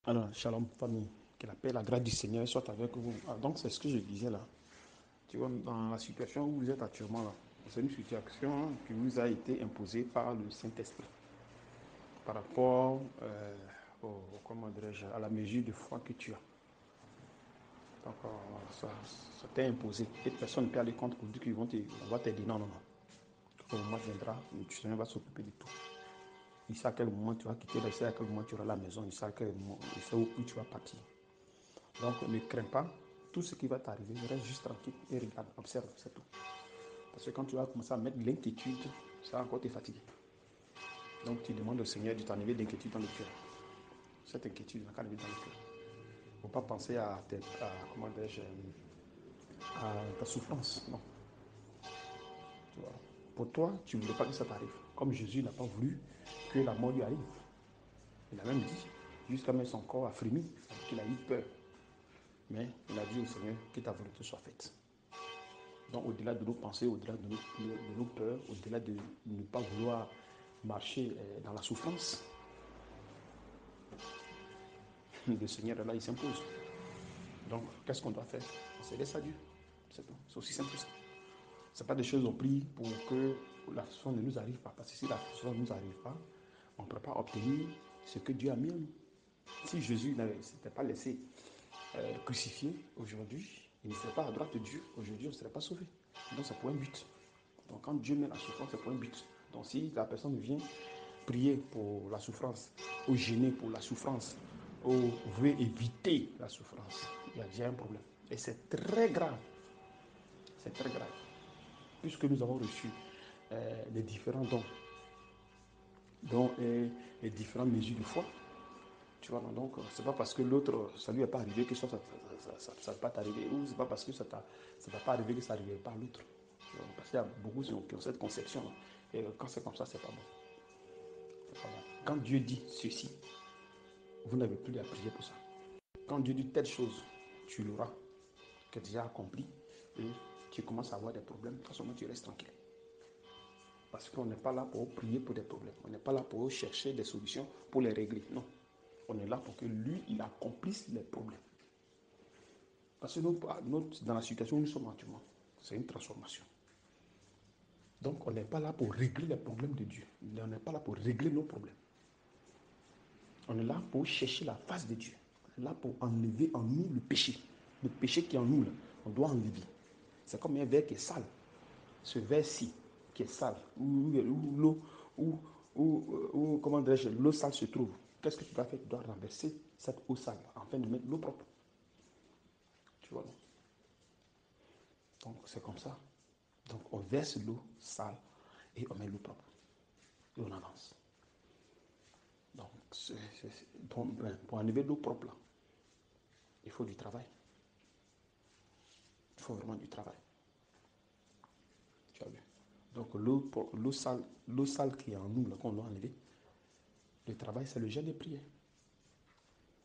Alors, shalom, famille. Que la paix, la grâce du Seigneur soit avec vous. Ah, donc, c'est ce que je disais là. Tu vois, dans la situation où vous êtes actuellement là, c'est une situation qui vous a été imposée par le Saint-Esprit par rapport comment dirais-je, à la mesure de foi que tu as. Donc, ça t'est imposé. Et personne ne peut aller contre pour dire qu'on va t'aider. Non, non, non. Au moment viendra, le Seigneur va s'occuper de tout. Il sait à quel moment tu vas quitter, il sait à quel moment tu auras la maison, il sait à quel moment, il sait où tu vas partir. Donc ne crains pas, tout ce qui va t'arriver, reste juste tranquille et regarde, observe, c'est tout. Parce que quand tu vas commencer à mettre l'inquiétude, ça va encore te fatiguer. Donc tu demandes au Seigneur de t'enlever l'inquiétude dans le cœur. Cette inquiétude n'a qu'à enlever dans le cœur. Il ne faut pas penser comment à ta souffrance, non. Tu vois. Pour toi, tu ne voulais pas que ça t'arrive. Comme Jésus n'a pas voulu que la mort lui arrive. Il a même dit, jusqu'à même son corps a frémi, qu'il a eu peur. Mais il a dit au Seigneur que ta volonté soit faite. Donc, au-delà de nos pensées, au-delà de nos peurs, au-delà de ne pas vouloir marcher dans la souffrance, le Seigneur est là, il s'impose. Donc, qu'est-ce qu'on doit faire? On se laisse à Dieu. C'est tout. C'est aussi simple que ça. Ce n'est pas des choses qu'on prie pour que la souffrance ne nous arrive pas. Parce que si la souffrance ne nous arrive pas, on ne peut pas obtenir ce que Dieu a mis en nous. Si Jésus ne s'était pas laissé crucifié aujourd'hui, il ne serait pas à droite de Dieu. Aujourd'hui, on ne serait pas sauvé. Donc, c'est pour un but. Donc, quand Dieu met la souffrance, c'est pour un but. Donc, si la personne vient prier pour la souffrance, ou gêner pour la souffrance, ou veut éviter la souffrance, il y a déjà un problème. Et c'est très grave. C'est très grave. Puisque nous avons reçu les différents dons et les différentes mesures de foi. Tu vois, donc c'est pas parce que l'autre, ça lui est pas arrivé que ça va pas t'arriver. Ou c'est pas parce que ça va pas arriver que ça n'arrive pas à l'autre. Parce qu'il y a beaucoup qui ont cette conception-là. Et quand c'est comme ça, c'est pas bon. C'est pas bon. Quand Dieu dit ceci, vous n'avez plus à prier pour ça. Quand Dieu dit telle chose, tu l'auras, que déjà accompli, et tu commences à avoir des problèmes, à ce moment tu restes tranquille. Parce qu'on n'est pas là pour prier pour des problèmes. On n'est pas là pour chercher des solutions pour les régler. Non. On est là pour que lui, il accomplisse les problèmes. Parce que dans la situation où nous sommes actuellement, c'est une transformation. Donc, on n'est pas là pour régler les problèmes de Dieu. On n'est pas là pour régler nos problèmes. On est là pour chercher la face de Dieu. On est là pour enlever en nous le péché. Le péché qui est en nous, là, on doit enlever. C'est comme un verre qui est sale. Ce verre-ci, qui est sale, où l'eau, comment dirais-je, l'eau sale se trouve. Qu'est-ce que tu dois faire? Tu dois renverser cette eau sale afin de mettre l'eau propre. Tu vois, non? Donc, c'est comme ça. Donc, on verse l'eau sale et on met l'eau propre. Et on avance. Donc, pour enlever l'eau propre, là, il faut du travail. Il faut vraiment du travail. Tu as vu? Donc, l'eau sale qui est en nous, là, qu'on doit enlever, le travail, c'est le gel des prières.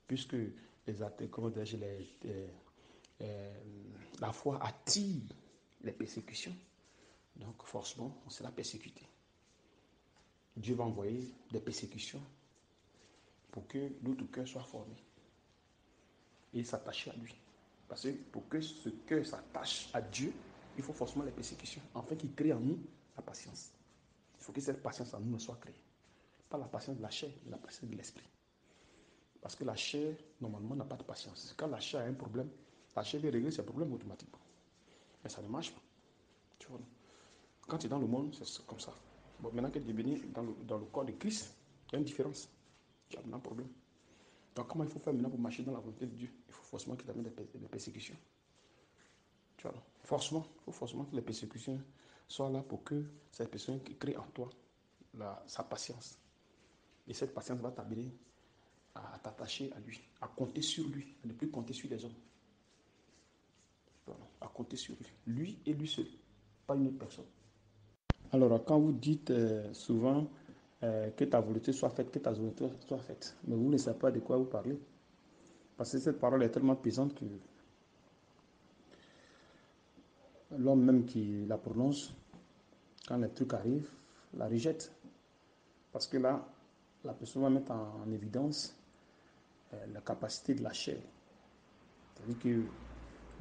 Puisque la foi attire les persécutions, donc forcément, on sera persécuté. Dieu va envoyer des persécutions pour que notre cœur soit formé et s'attacher à lui. Parce que pour que ce cœur s'attache à Dieu, il faut forcément les persécutions, afin qu'il crée en nous la patience. Il faut que cette patience en nous soit créée. Pas la patience de la chair, mais la patience de l'esprit. Parce que la chair, normalement, n'a pas de patience. Quand la chair a un problème, la chair veut régler ses problèmes automatiquement. Mais ça ne marche pas. Tu vois, quand tu es dans le monde, c'est comme ça. Bon, maintenant que tu es venu dans le corps de Christ, il y a une différence. Tu as maintenant un problème. Donc, comment il faut faire maintenant pour marcher dans la volonté de Dieu? Il faut forcément qu'il t'amène des persécutions. Tu vois, forcément, il faut forcément que les persécutions soient là pour que cette personne qui crée en toi sa patience. Et cette patience va t'amener à t'attacher à lui, à compter sur lui, à ne plus compter sur les hommes. Voilà, à compter sur lui. Lui et lui seul, pas une autre personne. Alors, quand vous dites souvent que ta volonté soit faite, que ta volonté soit faite, mais vous ne savez pas de quoi vous parlez. Parce que cette parole est tellement pesante que l'homme même qui la prononce, quand les trucs arrivent, la rejette. Parce que là, la personne va mettre en évidence la capacité de la chair. C'est-à-dire que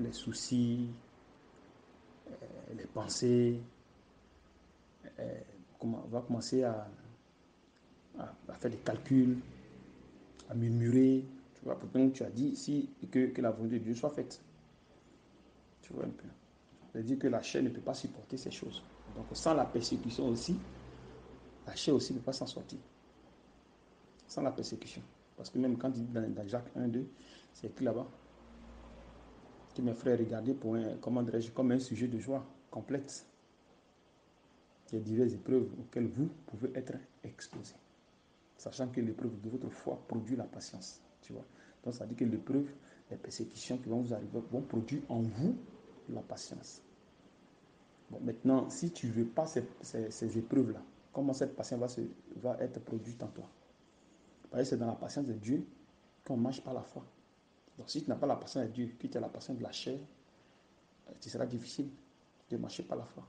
les soucis, les pensées, on va commencer à faire des calculs, à murmurer. Tu vois, pourtant tu as dit ici que la volonté de Dieu soit faite. Tu vois un peu. C'est-à-dire que la chair ne peut pas supporter ces choses. Donc sans la persécution aussi, la chair aussi ne peut pas s'en sortir. Sans la persécution. Parce que même quand il dit dans Jacques 1, 2, c'est écrit là-bas que mes frères regardaient pour comme un sujet de joie complète. Il y a diverses épreuves auxquelles vous pouvez être exposés. Sachant que l'épreuve de votre foi produit la patience. Tu vois. Donc ça dit que l'épreuve, les persécutions qui vont vous arriver vont produire en vous la patience. Bon, maintenant, si tu ne veux pas ces épreuves-là, comment cette patience va être produite en toi? Parce que c'est dans la patience de Dieu qu'on marche par la foi. Donc si tu n'as pas la patience de Dieu, que tu as la patience de la chair, ce sera difficile de marcher par la foi.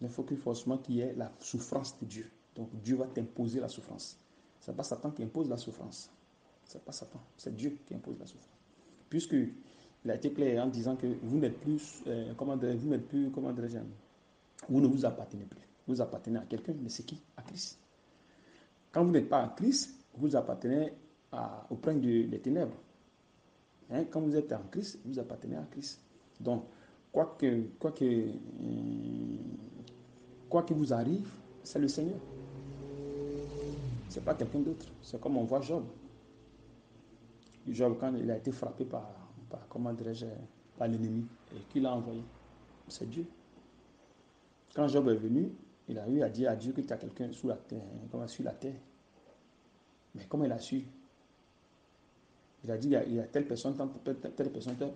Il faut forcément qu'il y ait la souffrance de Dieu. Donc Dieu va t'imposer la souffrance. Ce n'est pas Satan qui impose la souffrance. Ce n'est pas Satan, c'est Dieu qui impose la souffrance. Puisque il a été clair en disant que vous n'êtes plus, vous ne vous appartenez plus. Vous appartenez à quelqu'un, mais c'est qui? À Christ. Quand vous n'êtes pas à Christ, vous appartenez au prince des ténèbres. Hein? Quand vous êtes en Christ, vous appartenez à Christ. Donc, quoi qu'il vous arrive, c'est le Seigneur. Ce n'est pas quelqu'un d'autre. C'est comme on voit Job. Job, quand il a été frappé par l'ennemi, et qui l'a envoyé? C'est Dieu. Quand Job est venu, il a eu à dire à Dieu que tu as quelqu'un sur la terre. Mais comment il a su? Il a dit il y a telle personne, telle personne, on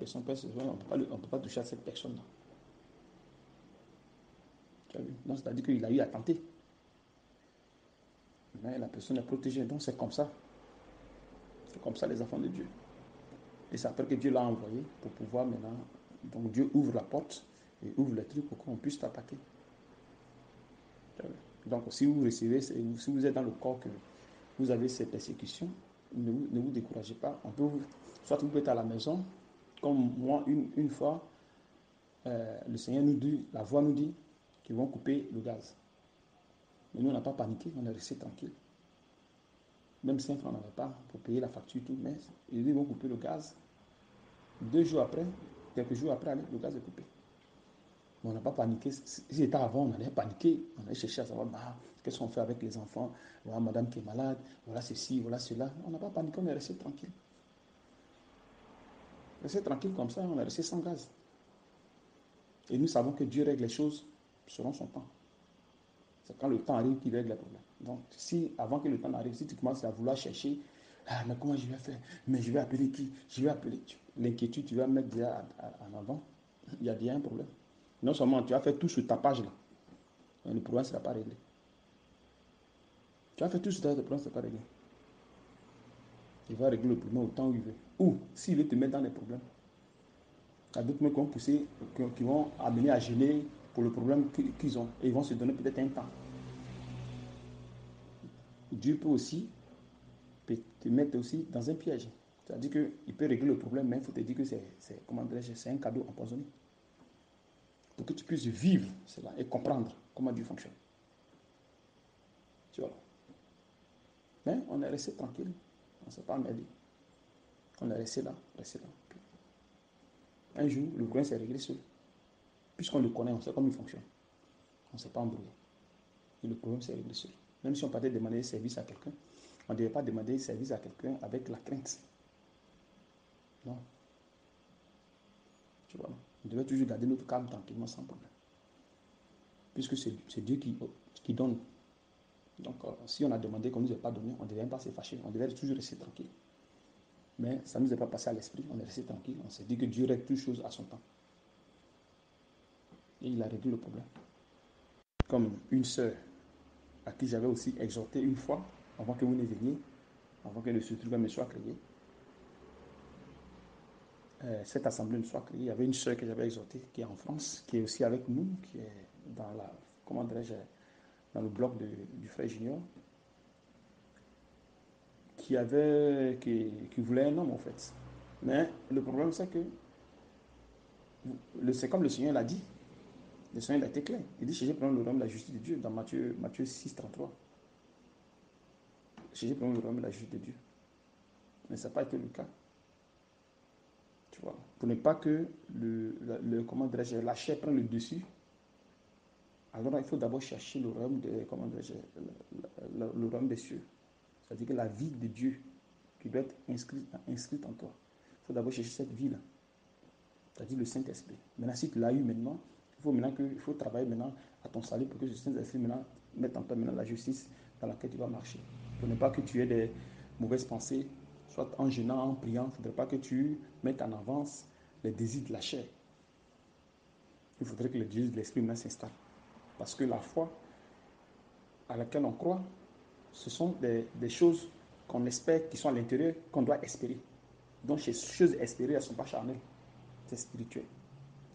ne peut pas toucher à cette personne-là. Donc, c'est-à-dire qu'il a eu à tenter. Mais la personne est protégée. Donc, c'est comme ça. C'est comme ça les enfants de Dieu. Et c'est après que Dieu l'a envoyé pour pouvoir maintenant. Donc, Dieu ouvre la porte et ouvre les trucs pour qu'on puisse t'attaquer. Donc, si vous recevez, si vous êtes dans le corps que vous avez ces persécutions, ne vous découragez pas. Soit vous pouvez être à la maison, comme moi, une fois, le Seigneur nous dit, la voix nous dit qu'ils vont couper le gaz. Mais nous, on n'a pas paniqué, on est resté tranquille. Même 5 francs, on n'avait pas pour payer la facture, tout, mais ils vont couper le gaz. 2 jours après, quelques jours après, le gaz est coupé. Mais on n'a pas paniqué. Si c'était avant, on allait paniquer. On allait chercher à savoir qu'est-ce qu'on fait avec les enfants. Voilà madame qui est malade. Voilà ceci, voilà cela. On n'a pas paniqué, on est resté tranquille. Resté tranquille comme ça, on est resté sans gaz. Et nous savons que Dieu règle les choses selon son temps. C'est quand le temps arrive qu'il règle les problèmes. Donc, si avant que le temps arrive, si tu commences à vouloir chercher, mais comment je vais faire? Mais je vais appeler qui? Je vais appeler. L'inquiétude, tu vas mettre déjà en avant. Il y a déjà un problème. Non seulement tu as fait tout ce tapage-là, mais le problème ne sera pas réglé. Tu as fait tout ce tapage, le problème ne sera pas réglé. Il va régler le problème au temps où il veut. Ou, s'il veut te mettre dans des problèmes, il y a d'autres mecs qui vont pousser, qui vont amener à gêner pour le problème qu'ils ont. Et ils vont se donner peut-être un temps. Dieu peut aussi te mettre aussi dans un piège. C'est-à-dire qu'il peut régler le problème, mais il faut te dire que c'est un cadeau empoisonné. Pour que tu puisses vivre cela et comprendre comment Dieu fonctionne. Tu vois. Mais on est resté tranquille. On ne s'est pas emmerdé. On est resté là. Un jour, le problème s'est réglé seul. Puisqu'on le connaît, on sait comment il fonctionne. On ne s'est pas embrouillé. Et le problème s'est réglé seul. Même si on partait demander service à quelqu'un, on ne devait pas demander service à quelqu'un avec la crainte. Non. Tu vois. On devait toujours garder notre calme tranquillement sans problème. Puisque c'est Dieu qui donne. Donc, si on a demandé qu'on ne nous ait pas donné, on ne devait pas se fâcher. On devait toujours rester tranquille. Mais ça ne nous est pas passé à l'esprit. On est resté tranquille. On s'est dit que Dieu règle toutes choses à son temps. Et il a réglé le problème. Comme une sœur à qui j'avais aussi exhorté une fois, avant que vous ne veniez, avant que le truc me soit créé, cette assemblée ne soit créée. Il y avait une sœur que j'avais exhortée qui est en France, qui est aussi avec nous, qui est dans dans le bloc du frère Junior, qui voulait un homme, en fait. Mais le problème, c'est que c'est comme le Seigneur l'a dit. Le Seigneur a été clair. Il dit, cherchez premièrement le royaume de la justice de Dieu dans Matthieu 6, 33. Cherchez premièrement le royaume de la justice de Dieu. Mais ça n'a pas été le cas. Tu vois. Pour ne pas que comment la chair prenne le dessus, alors il faut d'abord chercher le royaume, le royaume des cieux. C'est-à-dire que la vie de Dieu qui doit être inscrite en toi. Il faut d'abord chercher cette vie-là. C'est-à-dire le Saint-Esprit. Maintenant, si tu l'as eu maintenant, il faut travailler maintenant à ton salut pour que le Saint-Esprit maintenant mette en toi maintenant la justice dans laquelle tu vas marcher. Pour ne pas que tu aies des mauvaises pensées, soit en gênant, en priant, il ne faudrait pas que tu mettes en avance les désirs de la chair. Il faudrait que les désirs de l'esprit maintenant s'installent. Parce que la foi à laquelle on croit, ce sont des choses qu'on espère, qui sont à l'intérieur, qu'on doit espérer. Donc ces choses espérées, elles ne sont pas charnelles, c'est spirituel.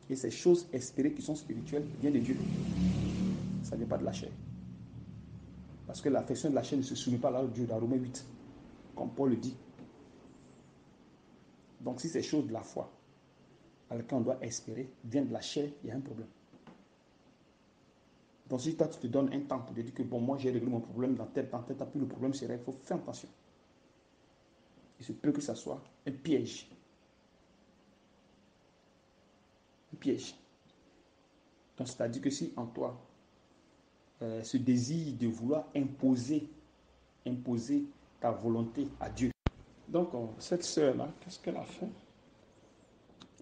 Et ces choses espérées qui sont spirituelles viennent de Dieu. Ça ne vient pas de la chair. Parce que l'affection de la chair ne se soumet pas à la Dieu dans Romains 8, comme Paul le dit. Donc si ces choses de la foi à laquelle on doit espérer viennent de la chair, il y a un problème. Donc si toi tu te donnes un temps pour te dire que bon, moi j'ai réglé mon problème dans tel temps, puis le problème serait, il faut faire attention. Il se peut que ça soit un piège. Un piège. Donc c'est-à-dire que si en toi, ce désir de vouloir imposer ta volonté à Dieu. Donc cette sœur-là, qu'est-ce qu'elle a fait?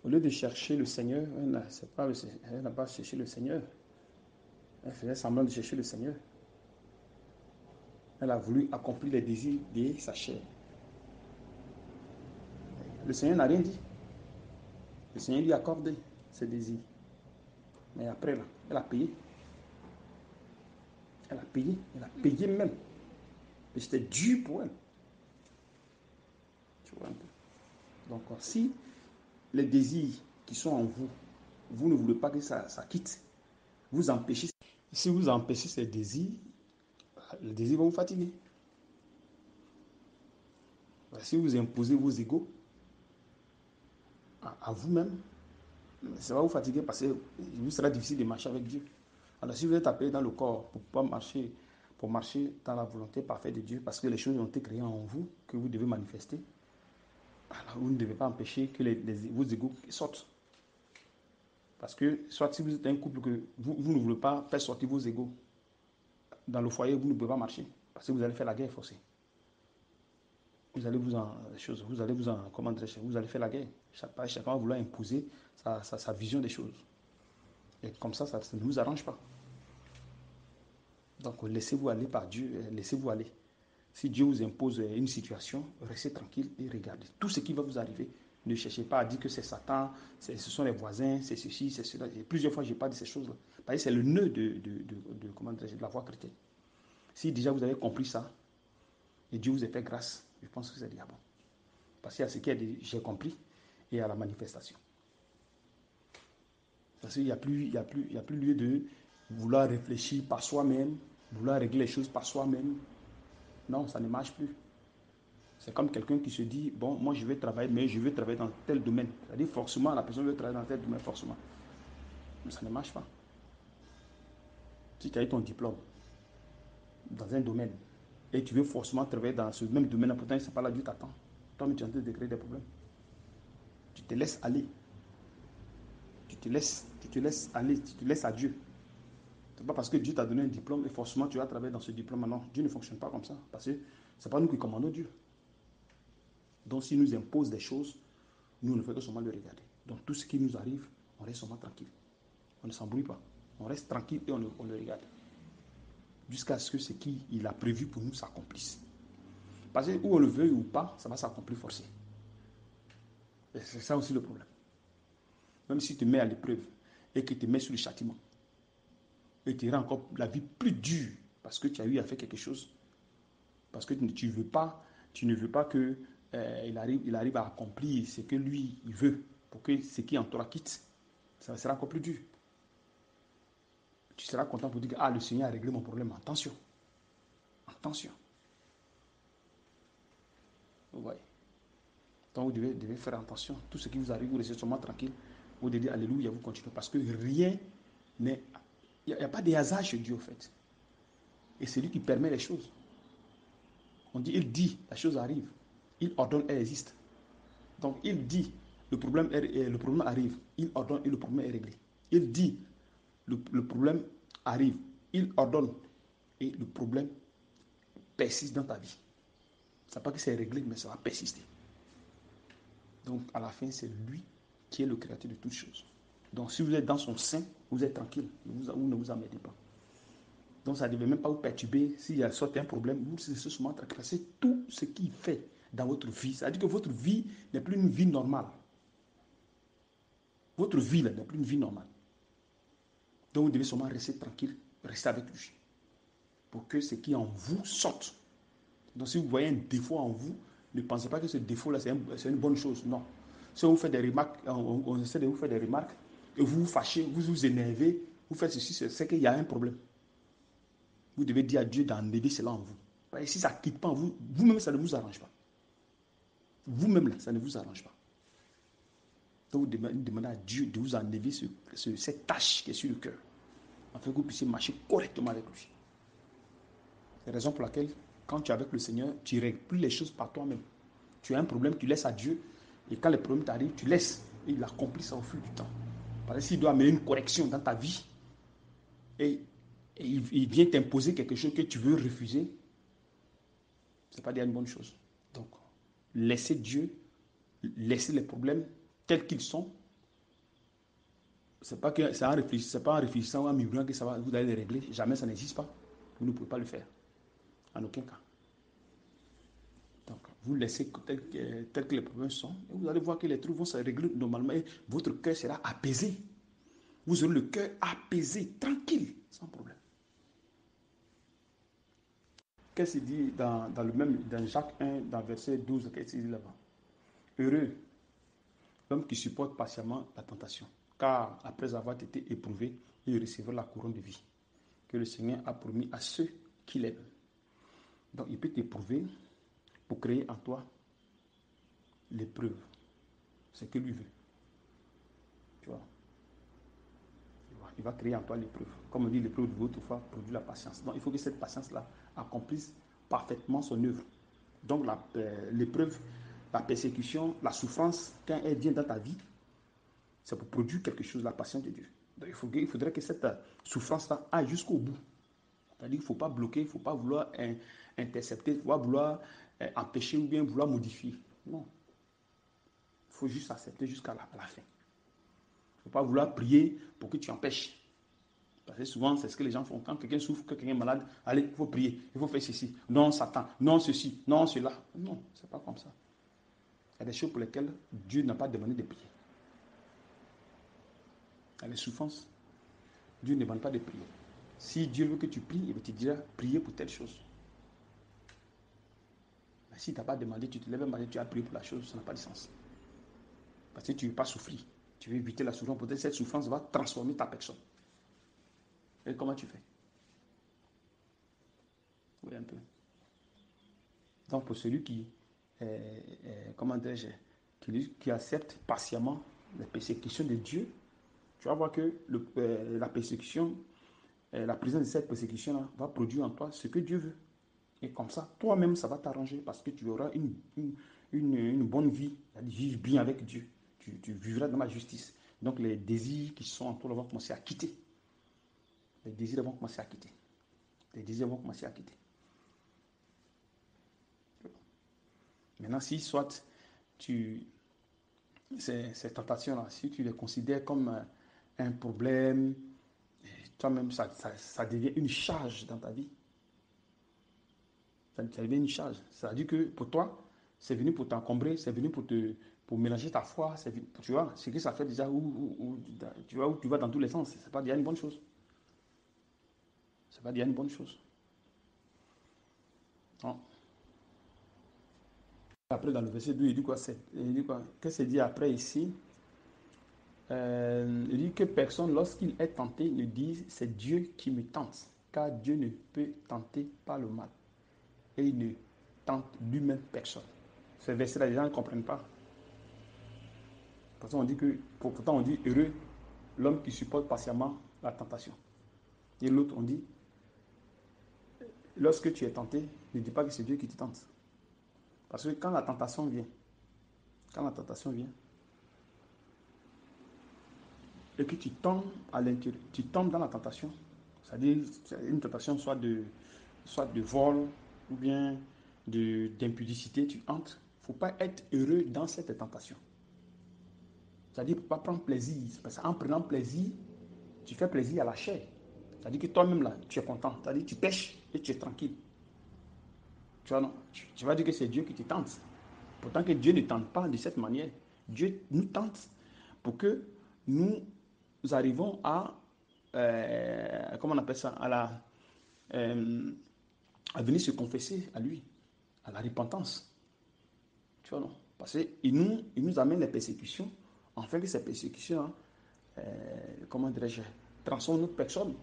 Au lieu de chercher le Seigneur, elle n'a pas cherché le Seigneur. Elle faisait semblant de chercher le Seigneur. Elle a voulu accomplir les désirs de sa chair. Le Seigneur n'a rien dit. Le Seigneur lui a accordé ses désirs. Mais après, là, elle a payé. Elle a payé. Elle a payé même. Et c'était dur pour elle. Tu vois un peu. Donc, si les désirs qui sont en vous, vous ne voulez pas que ça quitte, vous empêchez. Si vous empêchez ces désirs, les désirs vont vous fatiguer. Si vous imposez vos égos à vous-même, ça va vous fatiguer parce que il sera difficile de marcher avec Dieu. Alors si vous êtes appelé dans le corps pour marcher dans la volonté parfaite de Dieu, parce que les choses ont été créées en vous, que vous devez manifester, alors vous ne devez pas empêcher que vos égos sortent. Parce que soit si vous êtes un couple que vous ne voulez pas faire sortir vos égos dans le foyer, vous ne pouvez pas marcher. Parce que vous allez faire la guerre forcée. Vous allez vous allez faire la guerre. Chacun va vouloir imposer sa vision des choses. Et comme ça ne vous arrange pas. Donc laissez-vous aller par Dieu, laissez-vous aller. Si Dieu vous impose une situation, restez tranquille et regardez. Tout ce qui va vous arriver, ne cherchez pas à dire que c'est Satan, ce sont les voisins, c'est ceci, c'est cela. Et plusieurs fois, je n'ai pas dit ces choses-là. Parce que c'est le nœud de la foi chrétienne. Si déjà vous avez compris ça, et Dieu vous a fait grâce, je pense que c'est déjà bon. Parce qu'il y a ce qui est j'ai compris, et à la manifestation. Parce qu'il n'y a plus lieu de vouloir réfléchir par soi-même, vouloir régler les choses par soi-même. Non, ça ne marche plus. C'est comme quelqu'un qui se dit, bon, moi je vais travailler, mais je veux travailler dans tel domaine. C'est-à-dire forcément, la personne veut travailler dans tel domaine, forcément. Mais ça ne marche pas. Si tu as eu ton diplôme dans un domaine, et tu veux forcément travailler dans ce même domaine, pourtant c'est pas là Dieu t'attend. Toi, mais tu es en train de créer des problèmes. Tu te laisses aller. Tu te laisses aller, tu te laisses à Dieu. C'est pas parce que Dieu t'a donné un diplôme et forcément tu vas travailler dans ce diplôme. Non, Dieu ne fonctionne pas comme ça. Parce que c'est pas nous qui commandons Dieu. Donc s'il nous impose des choses, nous ne faisons que seulement le regarder. Donc tout ce qui nous arrive, on reste seulement tranquille. On ne s'embrouille pas. On reste tranquille et on le regarde. Jusqu'à ce que ce qu'il a prévu pour nous s'accomplisse. Parce que où on le veuille ou pas, ça va s'accomplir forcé. Et c'est ça aussi le problème. Même si tu te mets à l'épreuve et que tu te mets sur le châtiment, et tu rends encore la vie plus dure parce que tu as eu à faire quelque chose, parce que tu ne veux pas que il arrive à accomplir ce que lui il veut pour que ce qui en toi quitte, ça sera encore plus dur. Tu seras content pour dire que le Seigneur a réglé mon problème. Attention. Attention. Vous voyez. Donc vous devez faire attention. Tout ce qui vous arrive, vous restez seulement tranquille. Vous devez dire Alléluia, vous continuez. Parce que rien n'est... Il n'y a pas de hasard chez Dieu, en fait. Et c'est lui qui permet les choses. On dit, il dit, la chose arrive. Il ordonne, elle existe. Donc il dit, le problème arrive. Il ordonne et le problème est réglé. Il dit, le problème arrive. Il ordonne et le problème persiste dans ta vie. Ça ne pas que c'est réglé, mais ça va persister. Donc à la fin, c'est lui qui est le créateur de toutes choses. Donc si vous êtes dans son sein, vous êtes tranquille. Vous ne vous emmerdez pas. Donc ça ne devait même pas vous perturber. S'il y a sorti un problème, vous êtes seulement tranquille. C'est tout ce qu'il fait dans votre vie. Ça veut dire que votre vie n'est plus une vie normale. Votre vie n'est plus une vie normale. Donc vous devez seulement rester tranquille, rester avec lui. Pour que ce qui est en vous sorte. Donc si vous voyez un défaut en vous, ne pensez pas que ce défaut-là, c'est une bonne chose. Non. Si on vous fait des remarques, on essaie de vous faire des remarques, et vous vous fâchez, vous vous énervez, vous faites ceci, c'est qu'il y a un problème. Vous devez dire à Dieu d'enlever cela en vous. Et si ça ne quitte pas en vous, vous-même, ça ne vous arrange pas. Vous-même, là, ça ne vous arrange pas. Donc, vous demandez à Dieu de vous enlever cette tâche qui est sur le cœur, afin que vous puissiez marcher correctement avec lui. C'est la raison pour laquelle, quand tu es avec le Seigneur, tu ne règles plus les choses par toi-même. Tu as un problème, tu laisses à Dieu. Et quand les problèmes t'arrivent, tu laisses. Et il accomplit ça au fil du temps. Parce que s'il doit amener une correction dans ta vie, et il vient t'imposer quelque chose que tu veux refuser, ce n'est pas dire une bonne chose. Donc, laissez Dieu, laissez les problèmes tels qu'ils sont. Ce n'est pas, en réfléchissant ou en murmurant que vous allez les régler. Jamais ça n'existe pas. Vous ne pouvez pas le faire. En aucun cas. Donc, vous laissez tel que les problèmes sont, et vous allez voir que les trucs vont se régler normalement, et votre cœur sera apaisé. Vous aurez le cœur apaisé, tranquille, sans problème. Qu'est-ce qu'il dit dans Jacques 1, dans verset 12, qu'est-ce qu'il dit là-bas? Heureux l'homme qui supporte patiemment la tentation, car après avoir été éprouvé, il recevra la couronne de vie que le Seigneur a promis à ceux qui l'aiment. Donc, il peut t'éprouver pour créer en toi l'épreuve. C'est ce que lui veut. Tu vois? Il va créer en toi l'épreuve. Comme on dit, l'épreuve de votre foi produit la patience. Donc, il faut que cette patience-là accomplisse parfaitement son œuvre. Donc, l'épreuve, la persécution, la souffrance, quand elle vient dans ta vie, c'est pour produire quelque chose, la patience de Dieu. Donc, il faudrait que cette souffrance-là aille jusqu'au bout. C'est-à-dire qu'il ne faut pas bloquer, il ne faut pas vouloir intercepter, il ne faut pas vouloir empêcher ou bien vouloir modifier. Non. Il faut juste accepter jusqu'à la fin. Il ne faut pas vouloir prier pour que tu empêches. Parce que souvent, c'est ce que les gens font. Quand quelqu'un souffre, que quelqu'un est malade, allez, il faut prier, il faut faire ceci. Non, Satan, non, ceci, non, cela. Non, ce n'est pas comme ça. Il y a des choses pour lesquelles Dieu n'a pas demandé de prier. Il y a des souffrances, Dieu ne demande pas de prier. Si Dieu veut que tu pries, il te dira, prier pour telle chose. Mais si tu n'as pas demandé, tu te lèves un matin, tu as prié pour la chose, ça n'a pas de sens. Parce que tu ne veux pas souffrir. Tu veux éviter la souffrance. Peut-être cette souffrance va transformer ta personne. Et comment tu fais? Oui, un peu. Donc, pour celui comment dirais-je, qui accepte patiemment les persécutions de Dieu, tu vas voir que la persécution, la présence de cette persécution-là va produire en toi ce que Dieu veut. Et comme ça, toi-même, ça va t'arranger parce que tu auras une bonne vie, vivre bien avec Dieu. Tu vivras dans la justice. Donc, les désirs qui sont en toi vont commencer à quitter. Les désirs vont commencer à quitter. Les désirs vont commencer à quitter. Maintenant, si soit ces tentations-là, si tu les considères comme un problème, toi-même, ça devient une charge dans ta vie. Ça devient une charge. Ça veut dire que pour toi, c'est venu pour t'encombrer, c'est venu pour mélanger ta foi. Tu vois, ce que ça fait déjà tu vois, où tu vas dans tous les sens. C'est pas déjà une bonne chose. C'est pas déjà une bonne chose. Non. Après, dans le verset 2, il dit quoi? Il dit quoi? Qu'est-ce qu'il dit après ici? Il dit que personne, lorsqu'il est tenté, ne dise c'est Dieu qui me tente, car Dieu ne peut tenter par le mal. Et il ne tente lui-même personne. Ces versets-là, les gens ne comprennent pas. Pourtant, on dit heureux l'homme qui supporte patiemment la tentation. Et l'autre, on dit, lorsque tu es tenté, ne dis pas que c'est Dieu qui te tente. Parce que quand la tentation vient, et que tu tombes à l'intérieur, tu tombes dans la tentation, c'est-à-dire une tentation soit de vol ou bien d'impudicité, tu entres. Il ne faut pas être heureux dans cette tentation. C'est-à-dire, il ne faut pas prendre plaisir. Parce qu'en prenant plaisir, tu fais plaisir à la chair. C'est-à-dire que toi-même, là, tu es content. C'est-à-dire que tu pêches et tu es tranquille. Tu vois, non? Tu vas dire que c'est Dieu qui te tente. Pourtant que Dieu ne tente pas de cette manière. Dieu nous tente pour que nous arrivons comment on appelle ça, euh, à venir se confesser à lui, à la repentance. Tu vois, non? Parce qu'il nous amène les persécutions, afin que ces persécutions, hein, comment dirais-je, transforment notre personne.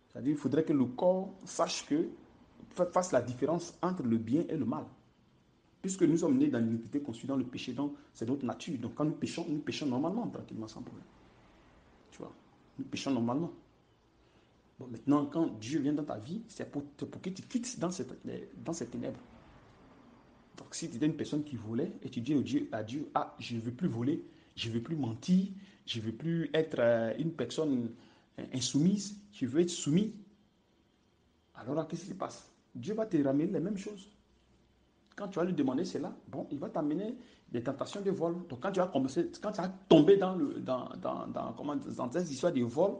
C'est-à-dire qu'il faudrait que le corps sache fasse la différence entre le bien et le mal. Puisque nous sommes nés dans l'iniquité, conçus dans le péché, donc c'est notre nature. Donc quand nous péchons normalement, tranquillement, sans problème. Tu vois, nous péchons normalement. Bon, maintenant, quand Dieu vient dans ta vie, c'est pour que tu quittes dans ces ténèbres. Donc si tu étais une personne qui volait et tu dis à Dieu, ah, je ne veux plus voler, je ne veux plus mentir, je ne veux plus être une personne insoumise, je veux être soumis. Alors là, qu'est-ce qui se passe? Dieu va te ramener les mêmes choses. Quand tu vas lui demander cela, bon, il va t'amener des tentations de vol. Donc quand tu vas tomber dans cette histoire de vol,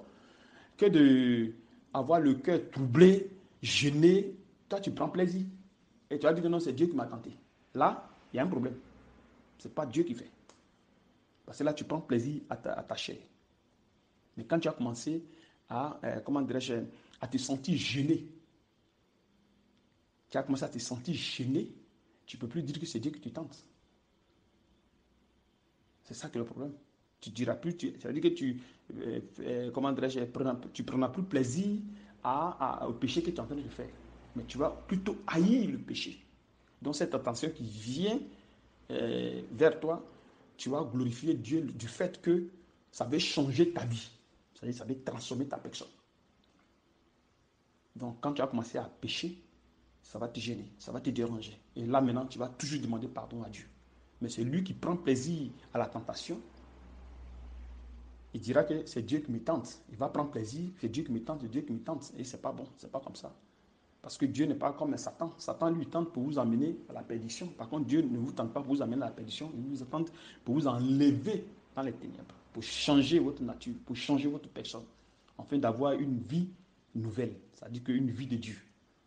que de avoir le cœur troublé, gêné, toi tu prends plaisir. Et tu vas dire que non, c'est Dieu qui m'a tenté. Là, il y a un problème. Ce n'est pas Dieu qui fait. Parce que là, tu prends plaisir à ta chair. Mais quand tu as commencé comment dirais-je, à te sentir gêné, tu as commencé à te sentir gêné, tu ne peux plus dire que c'est Dieu qui te tente. C'est ça qui est le problème. Tu diras plus, ça veut dire que comment dirais-je, tu prendras plus plaisir au péché que tu es en train de faire. Mais tu vas plutôt haïr le péché. Donc cette attention qui vient vers toi, tu vas glorifier Dieu du fait que ça va changer ta vie. C'est-à-dire ça va transformer ta personne. Donc quand tu vas commencer à pécher, ça va te gêner, ça va te déranger. Et là maintenant, tu vas toujours demander pardon à Dieu. Mais c'est lui qui prend plaisir à la tentation. Il dira que c'est Dieu qui me tente. Il va prendre plaisir, c'est Dieu qui me tente, c'est Dieu qui me tente. Et c'est pas bon, c'est pas comme ça. Parce que Dieu n'est pas comme Satan. Satan lui tente pour vous amener à la perdition. Par contre, Dieu ne vous tente pas pour vous amener à la perdition. Il vous tente pour vous enlever dans les ténèbres, pour changer votre nature, pour changer votre personne, afin d'avoir une vie nouvelle. C'est-à-dire qu'une vie de Dieu.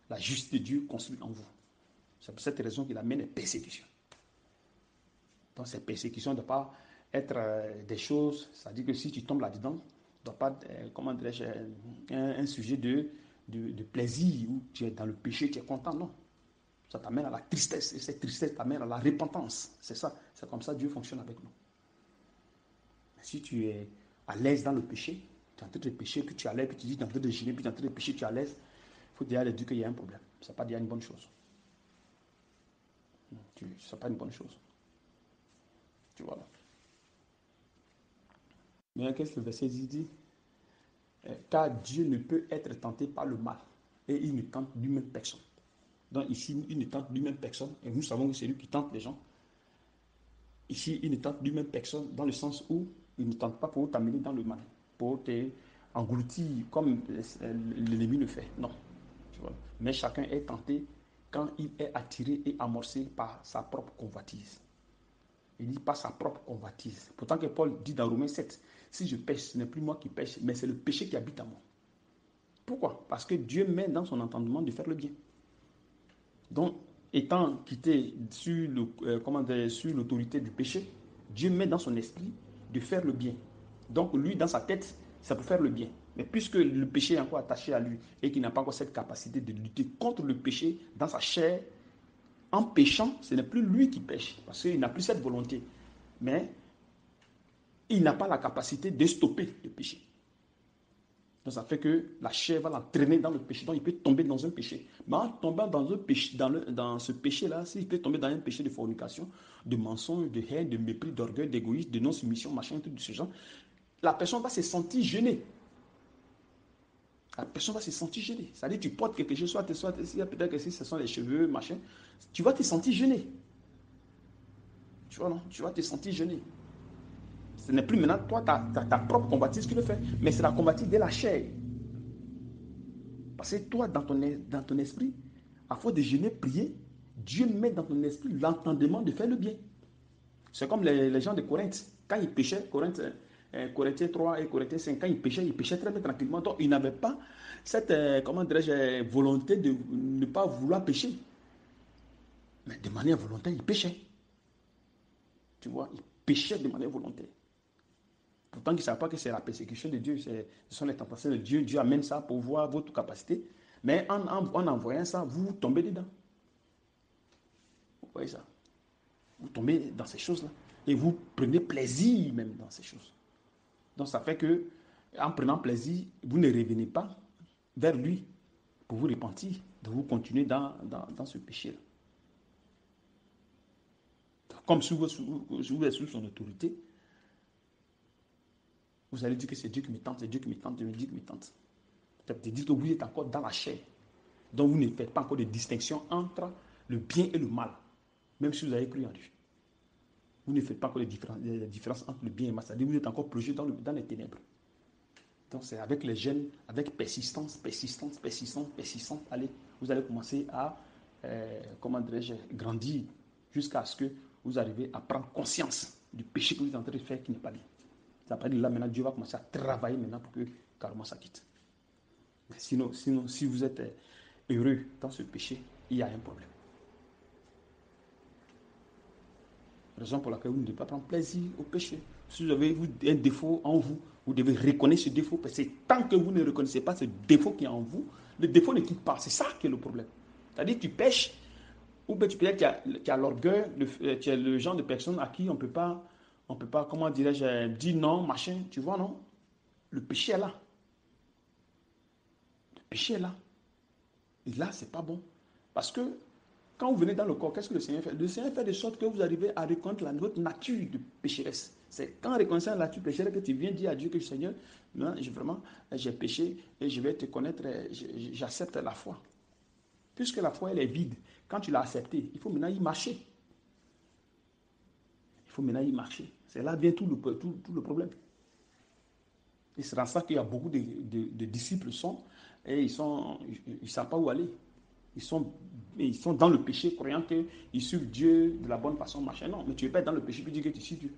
La justice de Dieu construite en vous. C'est pour cette raison qu'il amène les persécutions. Donc ces persécutions ne doivent pas être des choses, c'est-à-dire que si tu tombes là-dedans, ne doit pas être, comment dirais-je, un sujet de plaisir où tu es dans le péché, tu es content, non. Ça t'amène à la tristesse et cette tristesse t'amène à la repentance. C'est ça, c'est comme ça que Dieu fonctionne avec nous. Mais si tu es à l'aise dans le péché, tu es en train de pécher, puis tu es à l'aise, puis tu dis tu es en train de gêner, puis tu es en train de pécher, tu es à l'aise, il faut déjà dire qu'il y a un problème. Ce n'est pas déjà une bonne chose. Ce n'est pas une bonne chose. Tu vois là. Mais qu'est-ce que le verset dit? Car Dieu ne peut être tenté par le mal et il ne tente lui-même personne. Donc ici, il ne tente lui-même personne et nous savons que c'est lui qui tente les gens. Ici, il ne tente lui-même personne dans le sens où il ne tente pas pour t'amener dans le mal, pour t'engloutir comme l'ennemi le fait. Non. Tu vois. Mais chacun est tenté quand il est attiré et amorcé par sa propre convoitise. Il dit pas sa propre convoitise. Pourtant que Paul dit dans Romains 7, si je pêche, ce n'est plus moi qui pêche, mais c'est le péché qui habite en moi. Pourquoi? Parce que Dieu met dans son entendement de faire le bien. Donc, étant quitté sur l'autorité du péché, Dieu met dans son esprit de faire le bien. Donc, lui, dans sa tête, c'est pour faire le bien. Mais puisque le péché est encore attaché à lui et qu'il n'a pas encore cette capacité de lutter contre le péché dans sa chair, en péchant, ce n'est plus lui qui pêche, parce qu'il n'a plus cette volonté. Mais il n'a pas la capacité de stopper le péché. Donc ça fait que la chair va l'entraîner dans le péché. Donc il peut tomber dans un péché. Mais en tombant dans un péché, dans ce péché-là, s'il peut tomber dans un péché de fornication, de mensonge, de haine, de mépris, d'orgueil, d'égoïsme, de non-soumission, machin, tout de ce genre, la personne va se sentir gênée. La personne va se sentir gênée. C'est-à-dire tu portes quelque chose, soit peut-être que si ce sont les cheveux, machin, tu vas te sentir gêné. Tu vois, non? Tu vas te sentir gêné. Ce n'est plus maintenant toi, ta propre combattise qui le fait, mais c'est la combattise de la chair. Parce que toi, dans ton esprit, à force de jeûner, prier, Dieu met dans ton esprit l'entendement de faire le bien. C'est comme les gens de Corinthe. Quand ils péchaient, Corinthiens 3 et Corinthiens 5, quand ils péchaient très bien tranquillement. Donc, ils n'avaient pas cette volonté de ne pas vouloir pécher. Mais de manière volontaire, ils péchaient. Tu vois, ils péchaient de manière volontaire. Pourtant, ils ne savent pas que c'est la persécution de Dieu, ce sont les tentations de Dieu. Dieu amène ça pour voir votre capacité. Mais en envoyant ça, vous tombez dedans. Vous voyez ça? Vous tombez dans ces choses-là. Et vous prenez plaisir même dans ces choses. Donc ça fait que, en prenant plaisir, vous ne revenez pas vers lui pour vous repentir, de vous continuer dans ce péché-là. Comme si vous êtes sous son autorité, vous allez dire que c'est Dieu qui me tente, c'est Dieu qui me tente, c'est Dieu qui me tente. C'est dire que vous êtes encore dans la chair. Donc vous ne faites pas encore de distinction entre le bien et le mal, même si vous avez cru en Dieu. Vous ne faites pas encore de différence entre le bien et le mal. C'est-à-dire que vous êtes encore plongé dans les ténèbres. Donc c'est avec les jeunes, avec persistance, allez, vous allez commencer à, grandir jusqu'à ce que vous arrivez à prendre conscience du péché que vous êtes en train de faire qui n'est pas bien. Ça veut dire là maintenant, Dieu va commencer à travailler maintenant pour que carrément ça quitte. Mais sinon, si vous êtes heureux dans ce péché, il y a un problème. Raison pour laquelle vous ne devez pas prendre plaisir au péché. Si vous avez un défaut en vous, vous devez reconnaître ce défaut. Parce que tant que vous ne reconnaissez pas ce défaut qui est en vous, le défaut ne quitte pas. C'est ça qui est le problème. C'est-à-dire que tu pêches, ou bien tu peux dire qu'il y a l'orgueil, tu es le genre de personne à qui on ne peut pas, comment dirais-je, dire non, machin, tu vois, non? Le péché est là. Le péché est là. Et là, c'est pas bon. Parce que quand vous venez dans le corps, qu'est-ce que le Seigneur fait? Le Seigneur fait de sorte que vous arrivez à reconnaître votre nature de pécheresse. C'est quand reconnaissant la nature pécheresse que tu viens dire à Dieu que Seigneur, non, j'ai péché et je vais te connaître, j'accepte la foi. Puisque la foi, elle est vide. Quand tu l'as acceptée, il faut maintenant y marcher. Il faut maintenant y marcher. C'est là vient tout le problème. Et c'est dans ça qu'il y a beaucoup de disciples et ils ne savent pas où aller. Ils sont dans le péché, croyant qu'ils suivent Dieu de la bonne façon, machin. Non, mais tu ne es pas dans le péché, puis dire que tu suis Dieu.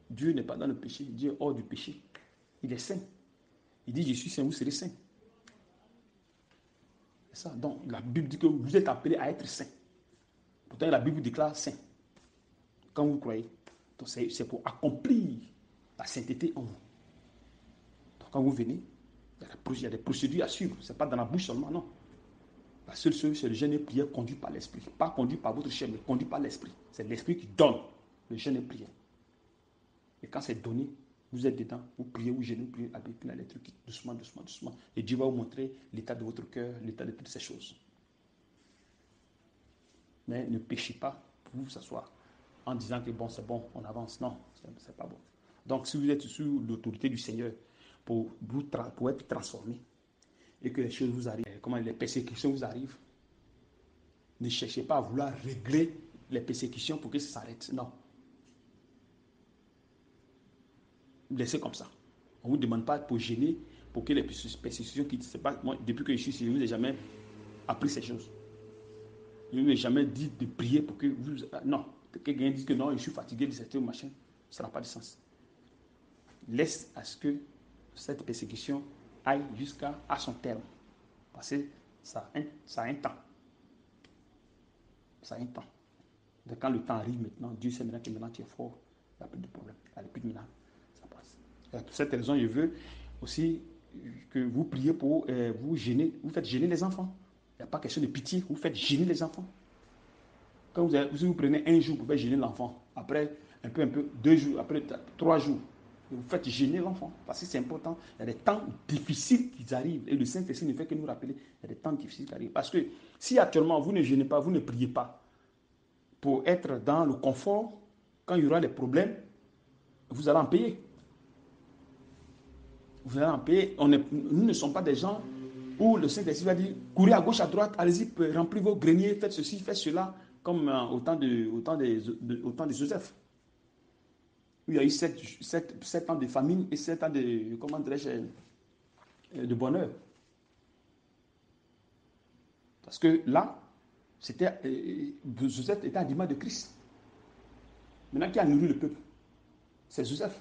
Dieu n'est pas dans le péché, Dieu est hors du péché. Il est saint. Il dit, je suis saint, vous serez saint. C'est ça. Donc, la Bible dit que vous êtes appelés à être saint. Pourtant, la Bible vous déclare saint. Quand vous croyez. Donc, c'est pour accomplir la sainteté en vous. Donc, quand vous venez, il y a des procédures à suivre. Ce n'est pas dans la bouche seulement, non. La seule chose, c'est le jeûne et prière conduit par l'esprit. Pas conduit par votre chair, mais conduit par l'esprit. C'est l'esprit qui donne le jeûne et prière. Et quand c'est donné, vous êtes dedans, vous priez, vous jeûnez, vous priez avec les trucs doucement. Et Dieu va vous montrer l'état de votre cœur, l'état de toutes ces choses. Mais ne péchez pas pour vous s'asseoir en disant que bon, c'est bon, on avance. Non, c'est pas bon. Donc, si vous êtes sous l'autorité du Seigneur pour être transformé et que les choses vous arrivent, les persécutions vous arrivent, ne cherchez pas à vouloir régler les persécutions pour que ça s'arrête. Non. Laissez comme ça. On ne vous demande pas pour gêner, pour que les persécutions quittent. C'est pas, moi, depuis que je suis ici, je ne vous ai jamais appris ces choses. Je ne vous ai jamais dit de prier pour que vous... Non. Que quelqu'un dise que non, je suis fatigué de cette machin. Ça n'a pas de sens. Laisse à ce que cette persécution aille jusqu'à son terme. Parce que ça a un temps. Ça a un temps. Donc quand le temps arrive maintenant, Dieu sait maintenant que tu es fort, il n'y a plus de problème. Il n'y a plus de menace. Ça passe. Et pour cette raison, je veux aussi que vous priez pour vous gêner. Vous faites gêner les enfants. Il n'y a pas question de pitié. Vous faites gêner les enfants. Quand vous prenez un jour pour faire gêner l'enfant, après un peu, 2 jours, après 3 jours, Vous faites gêner l'enfant, parce que c'est important. Il y a des temps difficiles qui arrivent. Et le Saint-Esprit ne fait que nous rappeler, il y a des temps difficiles qui arrivent. Parce que si actuellement vous ne gênez pas, vous ne priez pas, pour être dans le confort, quand il y aura des problèmes, vous allez en payer. Vous allez en payer. Nous ne sommes pas des gens où le Saint-Esprit va dire, courez à gauche, à droite, allez-y, remplissez vos greniers, faites ceci, faites cela, comme au temps de Joseph. Il y a eu 7 ans de famine et 7 ans de, comment dirais-je, de bonheur. Parce que là, Joseph était à l'image de Christ. Maintenant, qui a nourri le peuple? C'est Joseph.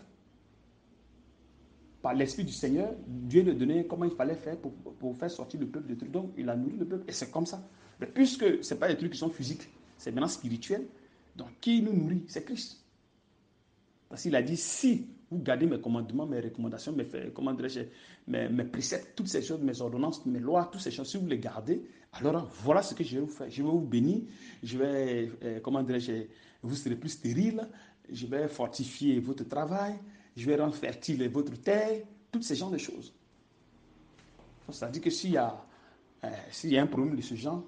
Par l'Esprit du Seigneur, Dieu lui a donné comment il fallait faire pour faire sortir le peuple de trucs. Donc, il a nourri le peuple. Et c'est comme ça. Mais puisque ce n'est pas des trucs qui sont physiques, c'est maintenant spirituel. Donc, qui nous nourrit? C'est Christ. Parce qu'il a dit, si vous gardez mes commandements, mes recommandations, mes préceptes, toutes ces choses, mes ordonnances, mes lois, toutes ces choses, si vous les gardez, alors voilà ce que je vais vous faire. Je vais vous bénir, je vais, vous serez plus stérile, je vais fortifier votre travail, je vais rendre fertile votre terre, toutes ces genres de choses. C'est-à-dire que s'il y a un problème de ce genre,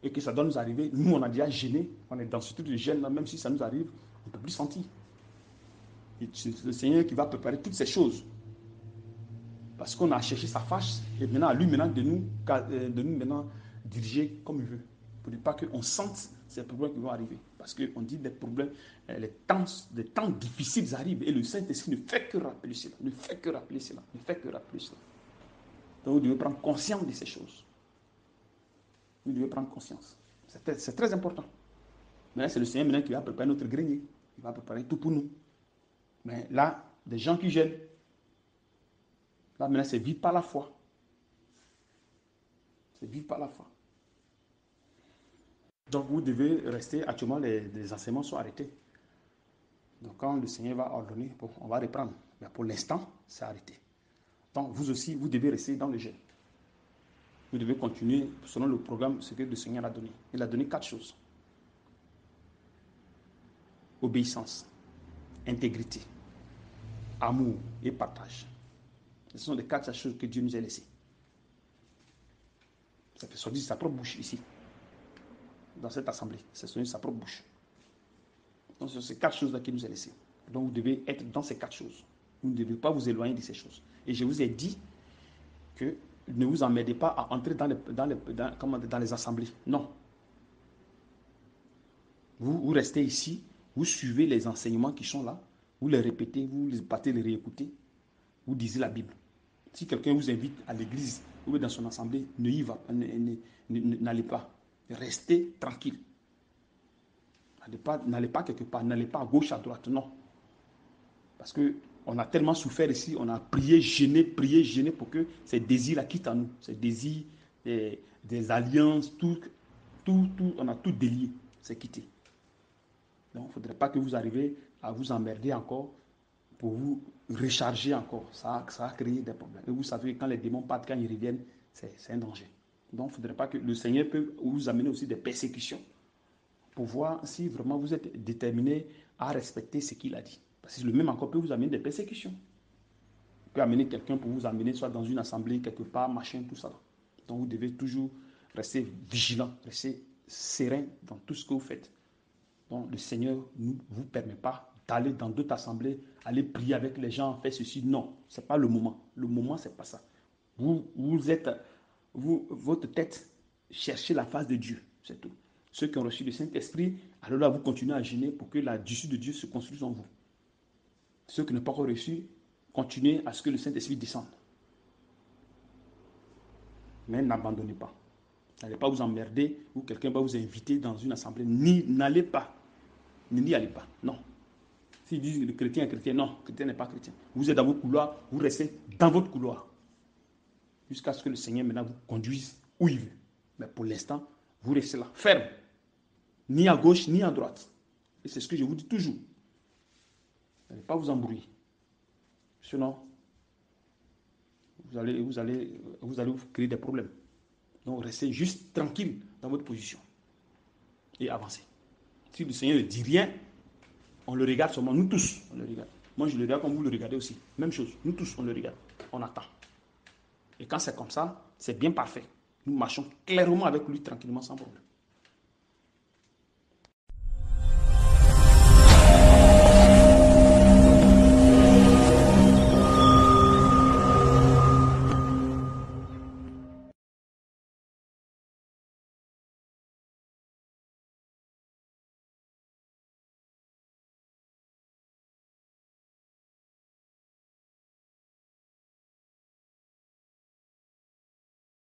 et que ça doit nous arriver, nous on a déjà gêné, on est dans ce truc de gêne, même si ça nous arrive, on ne peut plus sentir. C'est le Seigneur qui va préparer toutes ces choses. Parce qu'on a cherché sa face et maintenant à lui maintenant de nous maintenant diriger comme il veut. Pour ne pas qu'on sente ces problèmes qui vont arriver. Parce qu'on dit des problèmes, des temps difficiles arrivent et le Saint-Esprit ne fait que rappeler cela. Ne fait que rappeler cela. Ne fait que rappeler cela. Donc vous devez prendre conscience de ces choses. Vous devez prendre conscience. C'est très important. Maintenant c'est le Seigneur maintenant qui va préparer notre grenier. Il va préparer tout pour nous. Mais là, des gens qui gênent, là maintenant c'est vivre par la foi. C'est vivre par la foi. Donc vous devez rester, actuellement les enseignements sont arrêtés. Donc quand le Seigneur va ordonner, bon, on va reprendre. Mais pour l'instant, c'est arrêté. Donc vous aussi, vous devez rester dans le jeûne. Vous devez continuer selon le programme, ce que le Seigneur a donné. Il a donné 4 choses. Obéissance, intégrité, amour et partage. Ce sont les 4 choses que Dieu nous a laissées. Ça fait sortir de sa propre bouche ici, dans cette assemblée. C'est sorti de sa propre bouche. Donc, c'est ces 4 choses-là qu'il nous a laissées. Donc, vous devez être dans ces 4 choses. Vous ne devez pas vous éloigner de ces choses. Et je vous ai dit que ne vous emmerdez pas à entrer dans les assemblées. Non. Vous restez ici, vous suivez les enseignements qui sont là, vous les répétez, vous les partez, les réécoutez, vous lisez la Bible. Si quelqu'un vous invite à l'église ou dans son assemblée, n'allez pas. Restez tranquille. N'allez pas quelque part, n'allez pas à gauche, à droite, non. Parce qu'on a tellement souffert ici, on a prié, gêné pour que ces désirs-là quittent à nous. Ces désirs, des alliances, tout, on a tout délié, c'est quitté. Donc, il ne faudrait pas que vous arriviez à vous emmerder encore pour vous recharger encore. Ça a créé des problèmes. Et vous savez, quand les démons partent, quand ils reviennent, c'est un danger. Donc, il ne faudrait pas que le Seigneur peut vous amener aussi des persécutions pour voir si vraiment vous êtes déterminé à respecter ce qu'il a dit. Parce que le même encore peut vous amener des persécutions. Il peut amener quelqu'un pour vous amener soit dans une assemblée, quelque part, machin, tout ça. Donc, vous devez toujours rester vigilant, rester serein dans tout ce que vous faites. Donc, le Seigneur ne vous permet pas d'aller dans d'autres assemblées, aller prier avec les gens, faire ceci. Non, ce n'est pas le moment. Le moment, ce n'est pas ça. Votre tête, cherchez la face de Dieu, c'est tout. Ceux qui ont reçu le Saint-Esprit, alors là, vous continuez à gêner pour que la justice de Dieu se construise en vous. Ceux qui n'ont pas encore reçu, continuez à ce que le Saint-Esprit descende. Mais n'abandonnez pas. N'allez pas vous emmerder ou quelqu'un va vous inviter dans une assemblée. N'allez pas. N'y allez pas. Non. S'ils disent que le chrétien est chrétien, non, le chrétien n'est pas chrétien. Vous êtes dans votre couloir, vous restez dans votre couloir. Jusqu'à ce que le Seigneur maintenant vous conduise où il veut. Mais pour l'instant, vous restez là, ferme. Ni à gauche, ni à droite. Et c'est ce que je vous dis toujours. N'allez pas vous embrouiller. Sinon, vous allez vous créer des problèmes. Donc, restez juste tranquille dans votre position. Et avancez. Si le Seigneur ne dit rien, on le regarde seulement, nous tous, on le regarde. Moi, je le regarde comme vous le regardez aussi. Même chose. Nous tous, on le regarde. On attend. Et quand c'est comme ça, c'est bien parfait. Nous marchons clairement avec lui tranquillement sans problème.